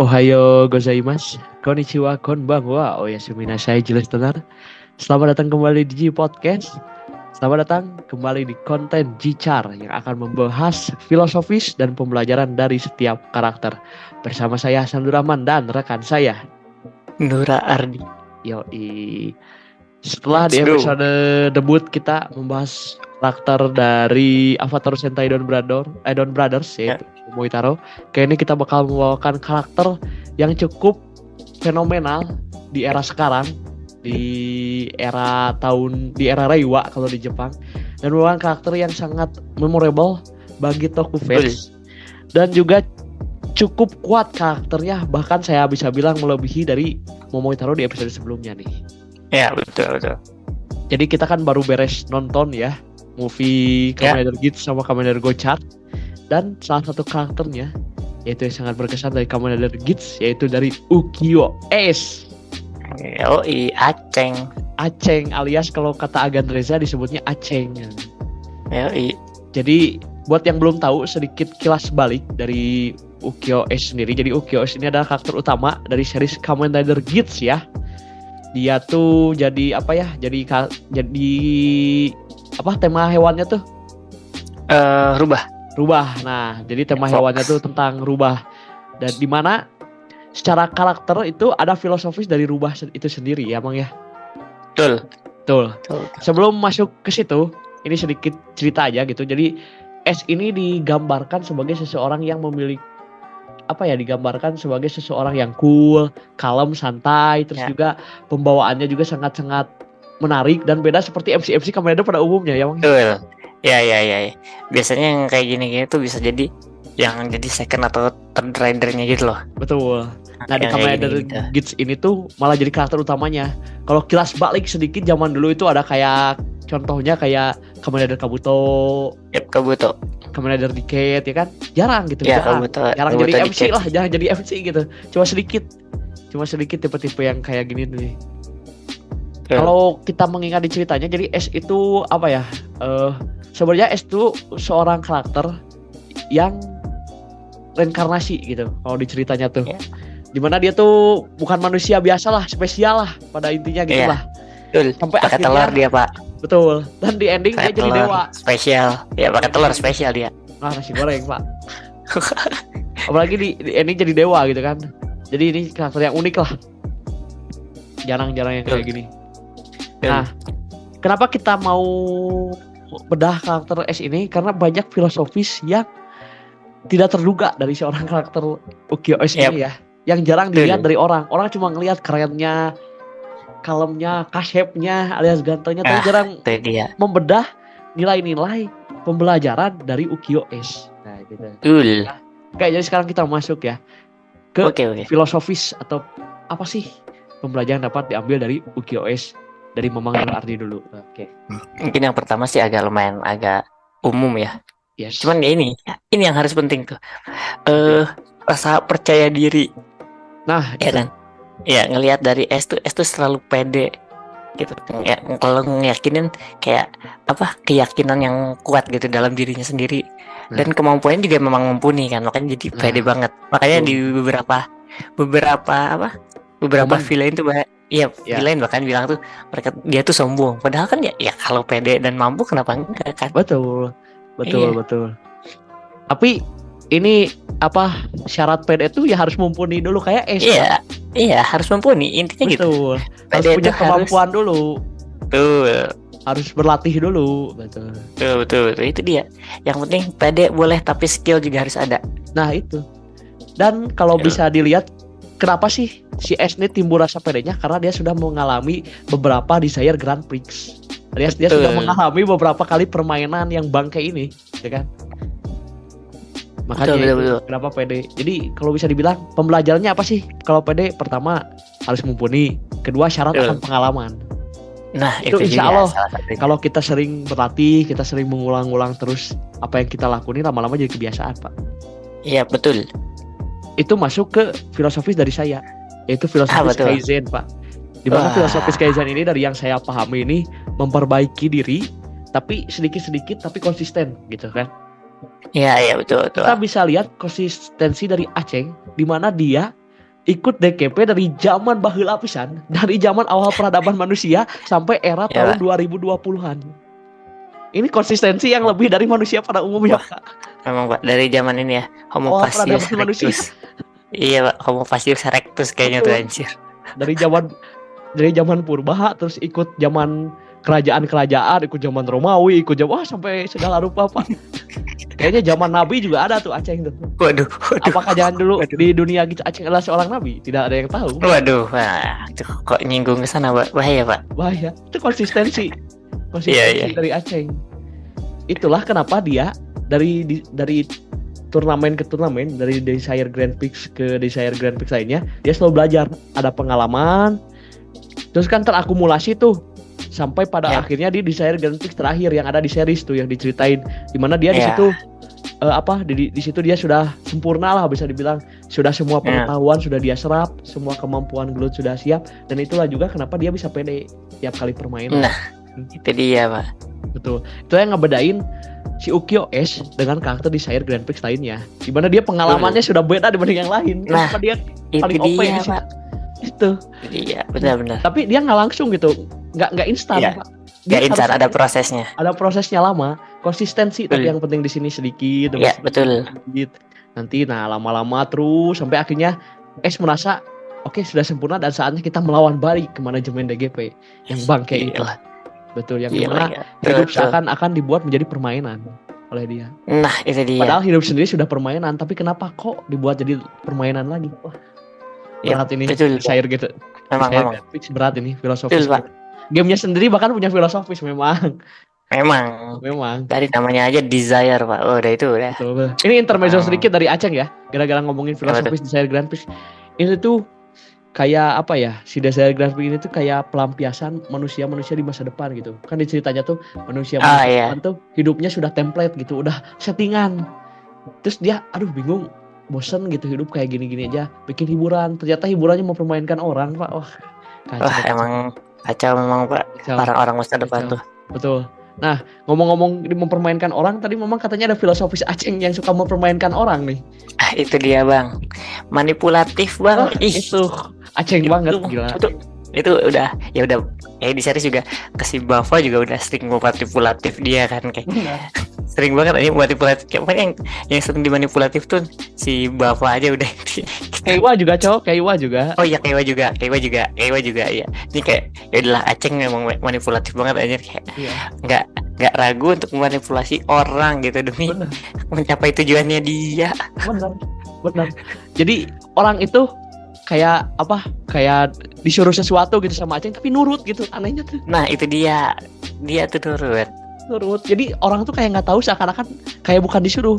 Ohayo gozaimasu, konnichiwa, konbanwa, oyasumi nasai, jelas tenar. Selamat datang kembali di G Podcast. Selamat datang kembali di konten G-Char yang akan membahas filosofis dan pembelajaran dari setiap karakter. Bersama saya Sandur Rahman dan rekan saya Nura Ardi. Yoi. Setelah di episode debut kita membahas karakter dari Avatar Sentai Dawn Brothers yaitu Momoitaro. Kali ini kita bakal membawakan karakter yang cukup fenomenal di era sekarang, di era Reiwa kalau di Jepang, dan merupakan karakter yang sangat memorable bagi Toku fans dan juga cukup kuat karakternya, bahkan saya bisa bilang melebihi dari Momoitaro di episode sebelumnya nih. Ya betul. Jadi kita kan baru beres nonton ya movie Kamen Rider Geats sama Kamen Rider Go-Chart, dan salah satu karakternya yaitu yang sangat berkesan dari Kamen Rider Geats yaitu dari Ukyo Ace. Yoi, Aceng alias kalau kata Agan Reza disebutnya Aceng. Yoi. Jadi buat yang belum tahu, sedikit kilas balik dari Ukyo Ace sendiri. Jadi Ukyo Ace ini adalah karakter utama dari series Kamen Rider Geats ya. Dia tuh jadi apa ya? Jadi apa tema hewannya tuh? Rubah. Nah, jadi tema hewannya tuh tentang rubah. Dan di mana secara karakter itu ada filosofis dari rubah itu sendiri ya, Bang ya. Betul. Sebelum masuk ke situ, ini sedikit cerita aja gitu. Jadi S ini digambarkan sebagai seseorang yang memiliki digambarkan sebagai seseorang yang cool, kalem, santai, terus juga pembawaannya juga sangat-sangat menarik dan beda seperti MC Kamen Rider pada umumnya ya, Bang. Betul. Ya. Biasanya yang kayak gini-gini tuh bisa jadi yang jadi second atau third ridernya gitu loh. Betul. Nah, di Kamen Rider Geats ini tuh malah jadi karakter utamanya. Kalau kilas balik sedikit, zaman dulu itu ada kayak contohnya kayak Kamen Rider Kabuto. Kamen Rider Decade ya kan? Jarang gitu. Jarang jadi MC lah, jarang jadi MC gitu. Cuma sedikit tipe-tipe yang kayak gini nih. Kalau kita mengingat di ceritanya, jadi S itu apa ya? Sebenarnya S itu seorang karakter yang reinkarnasi gitu. Kalau di ceritanya tuh, dimana dia tuh bukan manusia biasa lah, spesial lah pada intinya gitu lah. Betul. Sampai pakai telur dia, Pak. Betul. Dan di ending dia jadi dewa. Spesial. Ya, pakai telur spesial dia. Nasi goreng, Pak. Apalagi di ending jadi dewa gitu kan. Jadi ini karakter yang unik lah. Jarang-jarang yang kayak gini. Nah, kenapa kita mau bedah karakter S ini? Karena banyak filosofis yang tidak terduga dari seorang karakter Ukyo S ini ya. Yang jarang dilihat dari orang. Orang cuma ngelihat kerennya, kalemnya, kasyepnya alias gantengnya, tapi jarang membedah nilai-nilai pembelajaran dari Ukyo S. Nah, gitu. Kayak jadi sekarang kita masuk ya ke filosofis atau apa sih pembelajaran dapat diambil dari Ukyo S dari Mamang Nura Ardi dulu. Mungkin yang pertama sih agak umum ya. Yes. Cuman ya ini yang harus penting tuh. Rasa percaya diri. Nah, ya kan? Ya, ngelihat dari S tuh selalu pede gitu. Ya, kalau ngeyakinin kayak keyakinan yang kuat gitu dalam dirinya sendiri. Dan kemampuannya juga memang mumpuni kan. Makanya jadi pede banget. Makanya di beberapa villain tuh villain bahkan bilang tuh dia tuh sombong. Padahal kan ya kalau pede dan mampu kenapa enggak kan? Betul. Tapi ini syarat pede itu ya harus mumpuni dulu kayak S. Iya, harus mumpuni intinya gitu. Harus punya kemampuan dulu. Betul. Harus berlatih dulu. Betul. Itu dia. Yang penting pede boleh tapi skill juga harus ada. Nah, itu. Dan kalau bisa dilihat kenapa sih si S ini timbul rasa pedenya? Karena dia sudah mengalami beberapa Desire Grand Prix. Alias dia sudah mengalami beberapa kali permainan yang bangke ini, ya kan? Makanya betul. Kenapa pede? Jadi kalau bisa dibilang pembelajarannya apa sih? Kalau pede, pertama harus mumpuni, kedua syarat akan pengalaman. Nah, itu insya Allah kalau kita sering berlatih, kita sering mengulang-ulang terus apa yang kita lakuin, lama-lama jadi kebiasaan, Pak. Iya, betul. itu masuk ke filosofis dari saya, yaitu filosofis betul. Kaizen, Pak. Di mana Wah. filosofis Kaizen ini dari yang saya pahami ini memperbaiki diri, tapi sedikit-sedikit tapi konsisten gitu kan. Iya betul. Kita bisa lihat konsistensi dari Aceng, di mana dia ikut DKP dari zaman baheula pisan, dari zaman awal peradaban manusia sampai era Ya, tahun 2020-an. Ini konsistensi yang lebih dari manusia pada umumnya, Pak. Memang Pak, dari zaman ini ya, Homo Awal facius peradaban manusia. erectus. Iya Pak, Homo facius erectus kayaknya tuh Betul. anjir. Dari zaman purba, terus ikut zaman kerajaan-kerajaan, ikut zaman Romawi, ikut zaman sampai segala rupa, Pak. Kayaknya zaman Nabi juga ada tuh Aceng tuh. Waduh. Apakah jangan dulu di dunia gitu Aceng adalah seorang nabi? Tidak ada yang tahu. Waduh, wah, itu kok nyinggung ke sana Pak, bahaya Pak. Bahaya. Itu konsistensi Iya. dari Aceng. Itulah kenapa dia dari turnamen ke turnamen, dari Desire Grand Prix ke Desire Grand Prix lainnya, dia selalu belajar, ada pengalaman, terus kan terakumulasi tuh sampai pada akhirnya di Desire Grand Prix terakhir yang ada di series tuh yang diceritain, dimana dia di situ di situ dia sudah sempurna lah, bisa dibilang sudah semua pengetahuan sudah dia serap, semua kemampuan gelut sudah siap, dan itulah juga kenapa dia bisa pede tiap kali permainan. Nah, itu dia Pak. Betul. Itu yang ngebedain si Ukyo S dengan karakter Desire Grand Prix lainnya. Dimana dia pengalamannya sudah beda dibanding yang lain. Nah, kenapa dia itu paling OP dia di situ? Pak. Itu. Iya, benar. Tapi dia nggak langsung gitu, nggak instan, Iya. Pak. Nggak instan, harus ada prosesnya. Ada prosesnya lama, konsistensi. Tapi yang penting di sini sedikit. Iya, betul. Sedikit. Nanti lama-lama terus sampai akhirnya S merasa oke, sudah sempurna dan saatnya kita melawan balik ke manajemen DGP yang bangke itu. Betul, yang dimana hidup seakan-akan dibuat menjadi permainan oleh dia. Nah, itu dia. Padahal hidup sendiri sudah permainan, tapi kenapa kok dibuat jadi permainan lagi? Wah, berat ini. Cair gitu. Memang. Berat ini filosofis. Gamenya sendiri bahkan punya filosofis memang. Dari namanya aja Desire Pak. Oh, udah itu udah. Betul. Ini intermezzo sedikit dari Aceng ya. Gara-gara ngomongin filosofis Desire Grand Prix. Ini tuh kayak apa ya, si Desire Grand Prix ini tuh kayak pelampiasan manusia-manusia di masa depan gitu. Kan diceritanya tuh manusia depan tuh hidupnya sudah template gitu, udah settingan. Terus dia bingung, bosen gitu hidup kayak gini-gini aja, bikin hiburan. Ternyata hiburannya mempermainkan orang, Pak. Wah, kacau. Emang kacau memang Pak. Orang-orang masa depan tuh. Betul. Nah, ngomong-ngomong mempermainkan orang, tadi memang katanya ada filosofis Aceng yang suka mempermainkan orang nih. Itu dia Bang, manipulatif Bang. Itu Aceng banget, gila. Itu udah di series juga kasih Bava juga udah sering manipulatif dia kan kayak. Sering banget aja manipulatif. Kayak yang sering dimanipulatif tuh si Bava aja udah. Keiwa juga cowok, Keiwa juga. Oh iya, Keiwa juga ya. Ini kayak ya udahlah, Aceng memang manipulatif banget aja, kayak nggak ragu untuk memanipulasi orang gitu demi mencapai tujuannya dia. Benar. Jadi orang itu kayak disuruh sesuatu gitu sama Aceng tapi nurut gitu, anehnya tuh. Nah itu dia tuh nurut. Jadi orang tuh kayak nggak tahu, seakan-akan kayak bukan disuruh.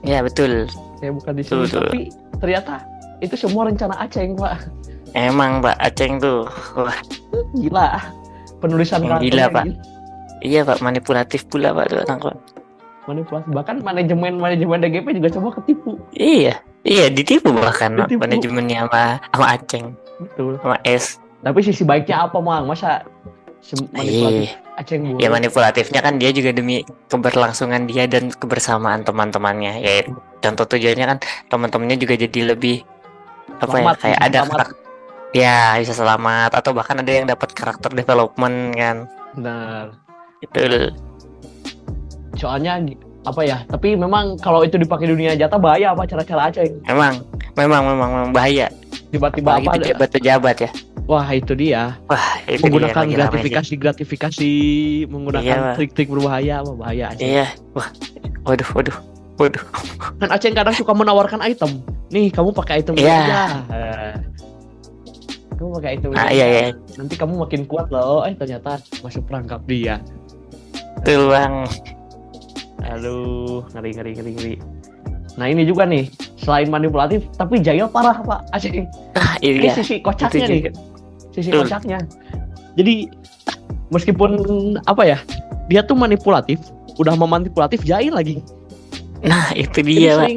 Ya betul. Kayak bukan disuruh, tapi ternyata itu semua rencana Aceng, Pak. Emang Pak, Aceng tuh wah gila. Penulisan karakternya gila Pak. Iya Pak, manipulatif pula Pak tuh orang Pak. Manipulasi, bahkan manajemen DGP juga coba ketipu. Iya ditipu bahkan manajemennya sama Aceng. Betul. Sama S. Tapi sisi baiknya apa, Mang? Masa manipulatif Aceng buruk? Ya manipulatifnya kan dia juga demi keberlangsungan dia dan kebersamaan teman-temannya. Ya contoh tujuannya kan teman-temannya juga jadi lebih selamat, kayak ada bisa selamat, atau bahkan ada yang dapat karakter development kan. Benar. Itu soalnya tapi memang kalau itu dipakai dunia nyata bahaya cara-cara Aceng. Memang bahaya. Tiba-tiba pejabat ya. Wah, itu dia. Itu menggunakan gratifikasi, menggunakan trik-trik berbahaya, bahaya Aceng. Iya. Wah. Waduh. Kan Aceng kadang suka menawarkan item. Nih, kamu pakai item ini aja. Kamu pakai item ini. Iya. Nanti kamu makin kuat loh. Ternyata masuk perangkap dia. Betul Bang. Aduh, ngeri. Nah ini juga nih, selain manipulatif, tapi jahil parah Pak Aceng. Ini sisi kocaknya nih. Sisi kocaknya. Jadi meskipun dia tuh manipulatif, udah memanipulatif, jahil lagi. Nah itu dia Pak.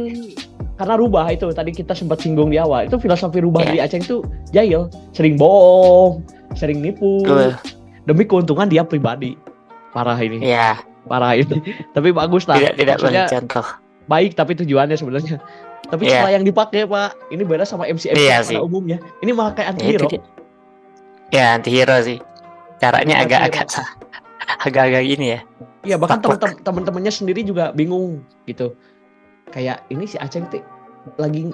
karena rubah itu tadi kita sempat singgung di awal, itu filosofi rubah Iya. dari Aceng tuh jahil, sering bohong, sering nipu demi keuntungan dia pribadi. Parah ini. Iya, Parah ini. Tapi bagus lah. tidak Maksudnya banyak contoh. baik tapi tujuannya sebenarnya. Tapi Iya. cara yang dipakai Pak, ini beda sama MC Iya pada sih. umumnya. Ini malah kayak Ya, anti-hero. itu dia. Ya anti-hero sih. Caranya Anti-hero. agak-agak ini ya. Iya, bahkan Taplak. teman-temannya sendiri juga bingung gitu. Kayak ini si Aceng tuh lagi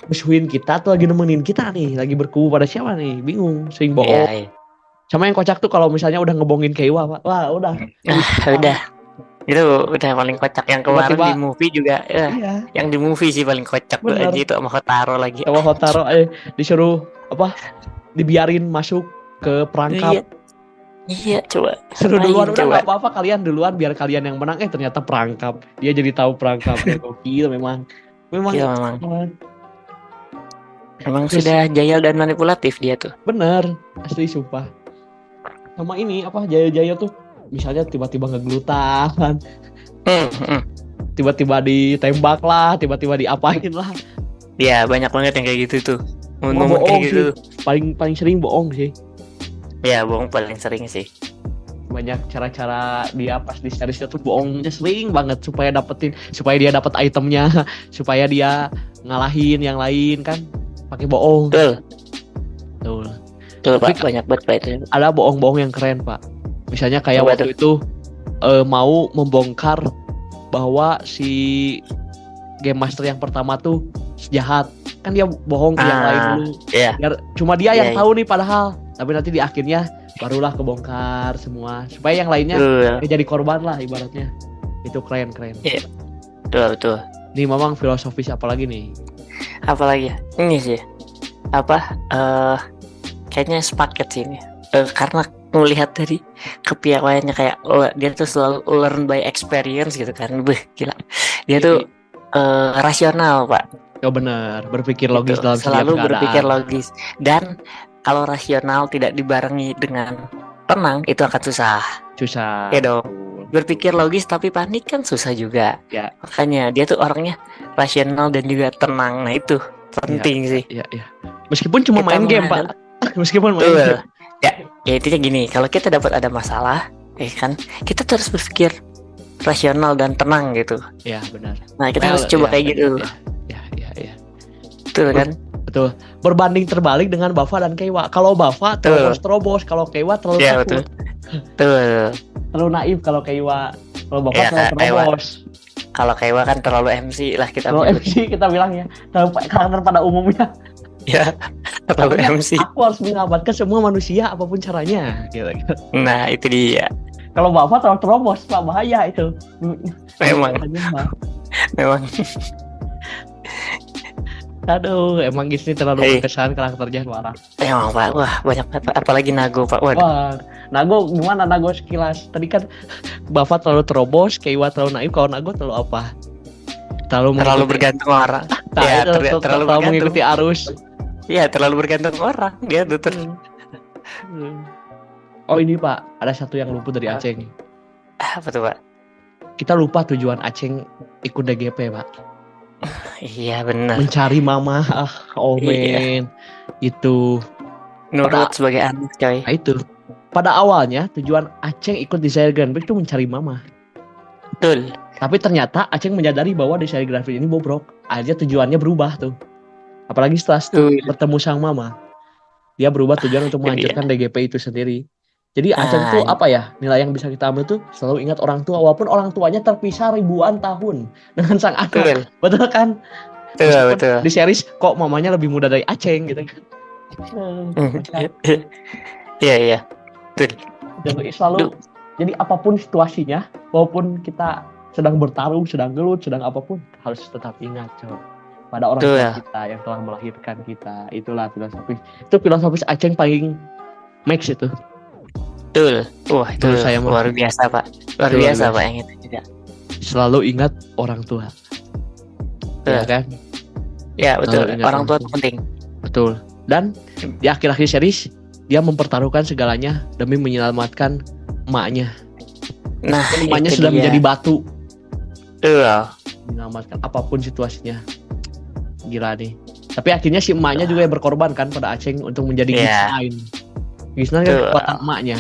musuhin kita atau lagi nemenin kita nih, lagi berkubu pada siapa nih, bingung, sering bohong. Iya, iya. Sama yang kocak tuh kalau misalnya udah ngebohongin Keiwa, Pak. Wah, udah. Udah. Itu udah paling kocak yang kemarin Tiba-tiba- di movie juga. Iya. Yang di movie sih paling kocak tuh Bener. aja itu sama Hotaro lagi. Sama Hotaro disuruh dibiarin masuk ke perangkap. Iya, coba. Suruh duluan, udah coba. nggak apa-apa kalian duluan biar kalian yang menang. Ternyata perangkap. Dia jadi tahu perangkap. Gokil memang. Iya, memang Terus- sudah jahil dan manipulatif dia tuh. Bener, asli sumpah. Sama ini Jaya-Jaya tuh misalnya tiba-tiba ngegelutan, tiba-tiba ditembak lah, tiba-tiba diapain lah. Ya banyak banget yang kayak gitu tuh. Wah, Momen bohong kayak gitu. sih. Paling sering bohong sih. Ya bohong paling sering sih. Banyak cara-cara dia pas di series itu bohongnya sering banget supaya dia dapat itemnya, supaya dia ngalahin yang lain kan, pakai bohong. Betul. Tuh. Tuh Tapi Pak, banyak banget Pak itu. Ada bohong-bohong yang keren, Pak. Misalnya kayak Coba waktu itu mau membongkar bahwa si Game Master yang pertama tuh jahat. Kan dia bohong ke yang lain dulu. Iya. Cuma dia yang Iya, tahu nih padahal. Tapi nanti di akhirnya barulah kebongkar semua. Supaya yang lainnya Betul. jadi korban lah ibaratnya. Itu keren. Betul. Nih memang filosofis apalagi nih? Apalagi ya? Ini sih. Kayaknya sepaket sih ini. Karena melihat dari kepiawaiannya kayak dia tuh selalu learn by experience gitu kan. Gila. Dia tuh rasional, Pak. Oh benar, berpikir logis Gitu. dalam setiap Selalu keadaan. berpikir logis. Dan kalau rasional tidak dibarengi dengan tenang itu akan susah. Susah. Ya dong. Berpikir logis tapi panik kan susah juga. Ya. Makanya dia tuh orangnya rasional dan juga tenang. Nah itu penting sih. Iya. Meskipun cuma Kita main game, menghadap- Pak. Meskipun main Betul. game. Ya intinya gini, kalau kita dapat ada masalah, kan kita tuh harus berpikir rasional dan tenang gitu. Iya, benar. Nah kita harus coba kayak gitu. Ya. Betul kan? Betul. Berbanding terbalik dengan Bafa dan Keiwa. Kalau Bafa terobos, kalau Keiwa terlalu Iya takut. Betul. Terlalu naif kalau Keiwa. Kalau Bafa Iya, terlalu Keiwa. terobos. Kalau Keiwa kan terlalu MC lah kita. Kalau MC kita bilang ya, terlalu karakter pada umumnya. Ya, terlalu Artinya, MC. Aku harus menyelamatkan semua manusia apapun caranya. Gitu. Nah itu dia. Kalau Bafa terlalu terobos, Pak, bahaya itu. Memang. Aduh, emang Gisni terlalu berkesan karakternya parah. Emang Pak, wah banyak banget Pak. Apalagi Nago Pak. Waduh. Wah, Nago gimana Nago sekilas? Tadi kan Bafa terlalu terobos, Keiwa terlalu naif, kalau Nago terlalu apa? Terlalu bergantung orang. Ya, terlalu mengikuti arus. Iya, terlalu bergantung orang. Dia tuh Oh ini Pak, ada satu yang luput dari Aceng. Apa tuh Pak? Kita lupa tujuan Aceng ikut DGP Pak. Iya benar. Mencari mama. Men. Itu. Nurut sebagai anak coy. Nah itu. Pada awalnya tujuan Aceng ikut Desire Grand Prix itu mencari mama. Betul. Tapi ternyata Aceng menyadari bahwa Desire Grand Prix ini bobrok. Akhirnya tujuannya berubah tuh. Apalagi setelah bertemu sang mama. Dia berubah tujuan untuk menghancurkan DGP itu sendiri. Jadi Aceng tuh apa ya, nilai yang bisa kita ambil tuh selalu ingat orang tua walaupun orang tuanya terpisah ribuan tahun dengan sang anak. Betul kan? Betul. Di series kok mamanya lebih muda dari Aceng gitu kan. Iya. Betul. Selalu jadi apapun situasinya, walaupun kita sedang bertarung, sedang gelut, sedang apapun harus tetap ingat pada orang tua kita yang telah melahirkan kita. Itulah filosofis. Itu filosofis Aceng paling max itu. Betul. Wah itu saya luar biasa Pak. Luar biasa Pak yang itu juga. Selalu ingat orang tua. Ya kan? Ya betul. Orang tua itu penting. Betul. Dan di akhir-akhir series dia mempertaruhkan segalanya demi menyelamatkan emaknya. Nah, emaknya sudah menjadi batu. menyelamatkan apapun situasinya. Gila nih. Tapi akhirnya si emaknya juga yang berkorban kan pada Aceng untuk menjadi Gisnain. Gisnain kan kekuatan emaknya.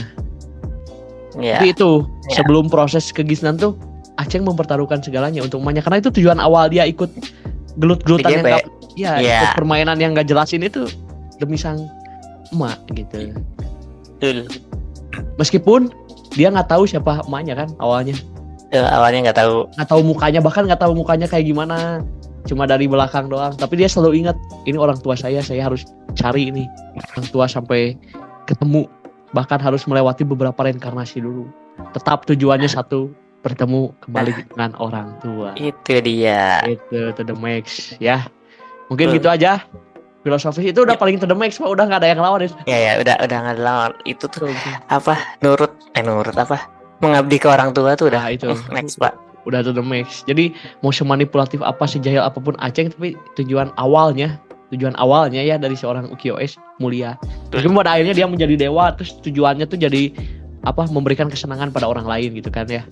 Tapi itu sebelum proses ke Gisnan tuh Aceng mempertaruhkan segalanya untuk emaknya, karena itu tujuan awal dia ikut gelut-gelutan yang ikut permainan yang gak jelasin itu demi sang emak gitu. Meskipun dia nggak tahu siapa emaknya kan awalnya. Awalnya nggak tahu mukanya, bahkan nggak tahu mukanya kayak gimana, cuma dari belakang doang. Tapi dia selalu ingat ini orang tua saya harus cari ini orang tua sampai ketemu, bahkan harus melewati beberapa reinkarnasi dulu. Tetap tujuannya satu, bertemu kembali dengan orang tua. Itu dia. Itu to the max ya. Mungkin gitu aja. Filosofis itu udah paling to the max, udah nggak ada yang lawan itu. Udah nggak ada lawan. Itu tuh apa? Nurut apa? Mengabdi ke orang tua tuh udah itu next Pak. Udah to the max. Jadi mau semanipulatif apa, sejahil apapun Aceng, tapi tujuan awalnya ya dari seorang Ukiyo-e mulia. Meskipun pada akhirnya dia menjadi dewa, terus tujuannya tuh jadi apa? Memberikan kesenangan pada orang lain gitu kan ya.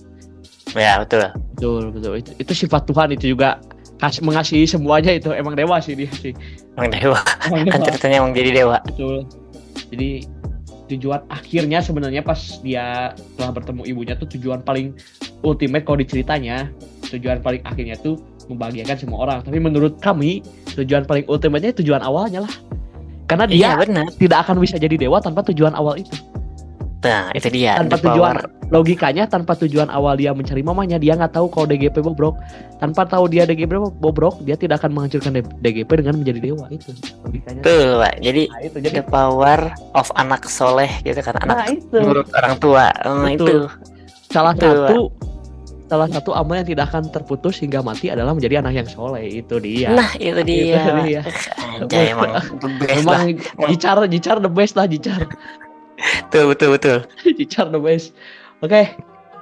Ya betul. Itu sifat Tuhan, itu juga mengasihi semuanya, itu emang dewa sih dia sih. Emang dewa. Kan ceritanya emang jadi dewa. Betul. Jadi tujuan akhirnya sebenarnya pas dia telah bertemu ibunya tuh tujuan paling ultimate kalau diceritanya, tujuan paling akhirnya tuh membahagiakan semua orang. Tapi menurut kami tujuan paling ultimate-nya tujuan awalnya lah. Karena dia tidak akan bisa jadi dewa tanpa tujuan awal itu. Nah itu dia. Tanpa tujuan, logikanya tanpa tujuan awal dia mencari mamanya, dia nggak tahu kalau DGP bobrok. Tanpa tahu dia DGP bobrok, dia tidak akan menghancurkan DGP dengan menjadi dewa. Itu logikanya. Tuh Pak. Jadi the power of anak soleh gitu kan, anak menurut orang tua. Itu salah satu amal yang tidak akan terputus hingga mati adalah menjadi anak yang soleh. Itu dia. Nah itu dia. Anjay, emang the best lah. Jicar the best lah, Jicar. Betul. Jicar the best. Oke.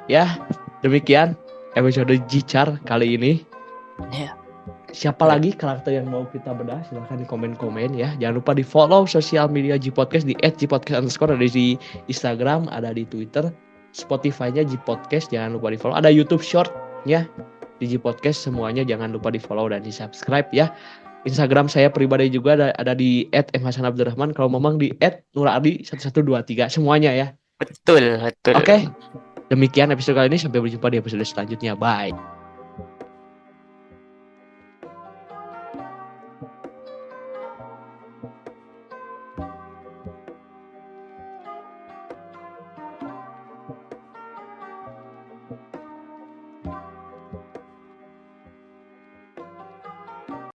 Ya, demikian episode Jicar kali ini. Siapa lagi karakter yang mau kita bedah? Silahkan di komen-komen ya. Jangan lupa di follow sosial media J-Podcast di @jpodcast_, ada di Instagram, ada di Twitter, Spotify-nya J-Podcast, jangan lupa di follow. Ada YouTube Short-nya di J-Podcast, semuanya jangan lupa di follow dan di subscribe ya. Instagram saya pribadi juga ada di @mhasanabdurrahman. Kalau memang di @nurardi1123 semuanya ya. Betul. Oke. Demikian episode kali ini, sampai berjumpa di episode selanjutnya. Bye.